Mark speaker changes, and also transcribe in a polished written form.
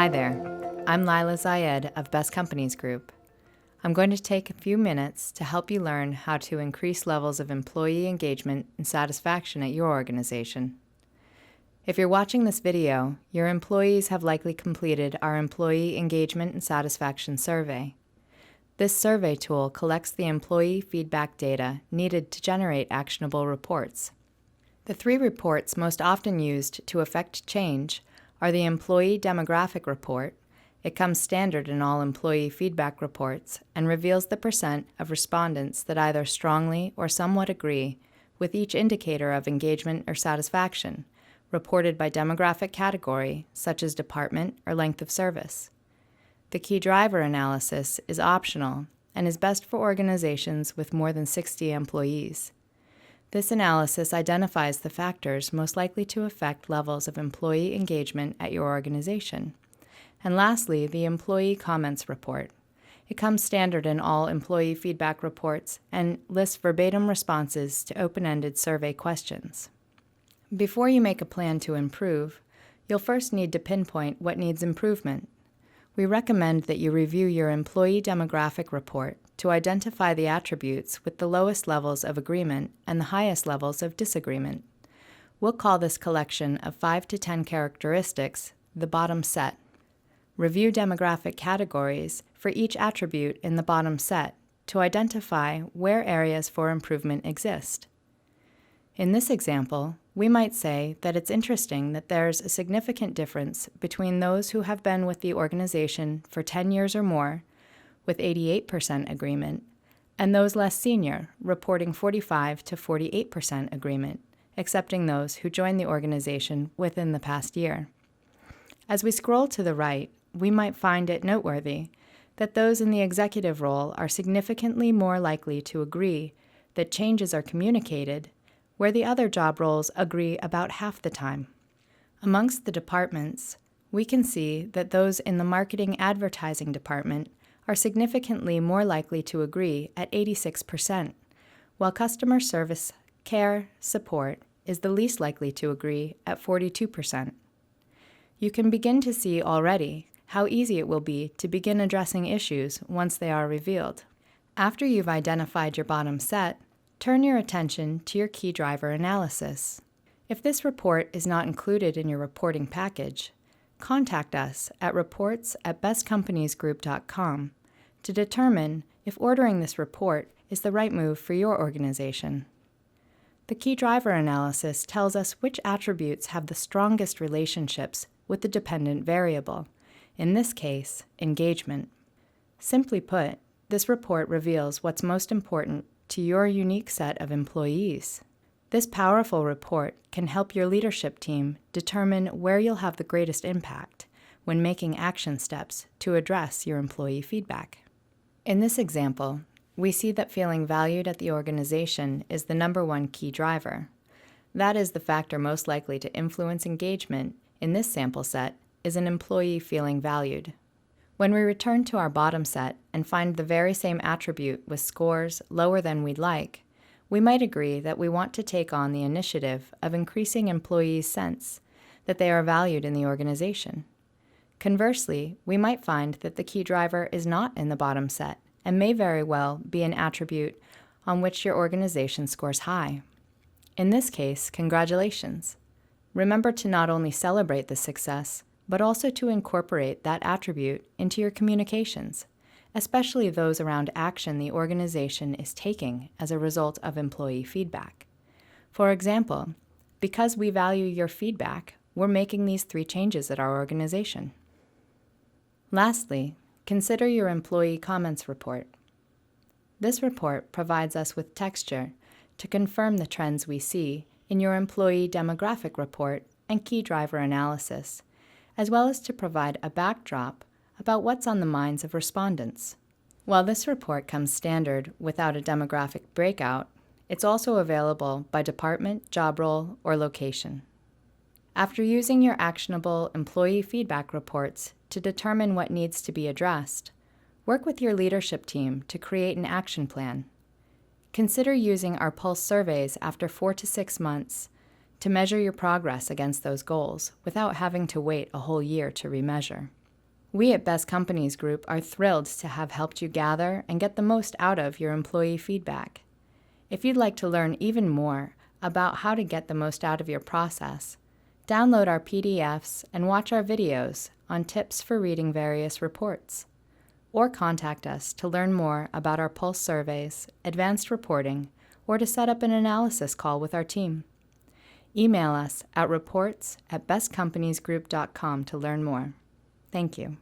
Speaker 1: Hi there, I'm Lila Zayed of Best Companies Group. I'm going to take a few minutes to help you learn how to increase levels of employee engagement and satisfaction at your organization. If you're watching this video, your employees have likely completed our Employee Engagement and Satisfaction Survey. This survey tool collects the employee feedback data needed to generate actionable reports. The three reports most often used to affect change are the Employee Demographic Report. It comes standard in all employee feedback reports and reveals the percent of respondents that either strongly or somewhat agree with each indicator of engagement or satisfaction, reported by demographic category, such as department or length of service. The key driver analysis is optional and is best for organizations with more than 60 employees. This analysis identifies the factors most likely to affect levels of employee engagement at your organization. And lastly, the Employee Comments Report. It comes standard in all employee feedback reports and lists verbatim responses to open-ended survey questions. Before you make a plan to improve, you'll first need to pinpoint what needs improvement. We recommend that you review your Employee Demographic Report to identify the attributes with the lowest levels of agreement and the highest levels of disagreement. We'll call this collection of 5 to 10 characteristics the bottom set. Review demographic categories for each attribute in the bottom set to identify where areas for improvement exist. In this example, we might say that it's interesting that there's a significant difference between those who have been with the organization for 10 years or more, with 88% agreement, and those less senior, reporting 45 to 48% agreement, accepting those who joined the organization within the past year. As we scroll to the right, we might find it noteworthy that those in the executive role are significantly more likely to agree that changes are communicated, where the other job roles agree about half the time. Amongst the departments, we can see that those in the marketing advertising department are significantly more likely to agree at 86%, while customer service, care, support is the least likely to agree at 42%. You can begin to see already how easy it will be to begin addressing issues once they are revealed. After you've identified your bottom set, turn your attention to your key driver analysis. If this report is not included in your reporting package, contact us at reports@bestcompaniesgroup.com to determine if ordering this report is the right move for your organization. The key driver analysis tells us which attributes have the strongest relationships with the dependent variable, in this case, engagement. Simply put, this report reveals what's most important to your unique set of employees. This powerful report can help your leadership team determine where you'll have the greatest impact when making action steps to address your employee feedback. In this example, we see that feeling valued at the organization is the number one key driver. That is the factor most likely to influence engagement in this sample set is an employee feeling valued. When we return to our bottom set and find the very same attribute with scores lower than we'd like, we might agree that we want to take on the initiative of increasing employees' sense that they are valued in the organization. Conversely, we might find that the key driver is not in the bottom set and may very well be an attribute on which your organization scores high. In this case, congratulations. Remember to not only celebrate the success, but also to incorporate that attribute into your communications, especially those around action the organization is taking as a result of employee feedback. For example, because we value your feedback, we're making these 3 changes at our organization. Lastly, consider your Employee Comments Report. This report provides us with texture to confirm the trends we see in your Employee Demographic Report and Key Driver Analysis, as well as to provide a backdrop about what's on the minds of respondents. While this report comes standard without a demographic breakout, it's also available by department, job role, or location. After using your actionable employee feedback reports to determine what needs to be addressed, work with your leadership team to create an action plan. Consider using our Pulse surveys after 4 to 6 months to measure your progress against those goals without having to wait a whole year to remeasure. We at Best Companies Group are thrilled to have helped you gather and get the most out of your employee feedback. If you'd like to learn even more about how to get the most out of your process, download our PDFs and watch our videos on tips for reading various reports. Or contact us to learn more about our pulse surveys, advanced reporting, or to set up an analysis call with our team. Email us at reports@bestcompaniesgroup.com to learn more. Thank you.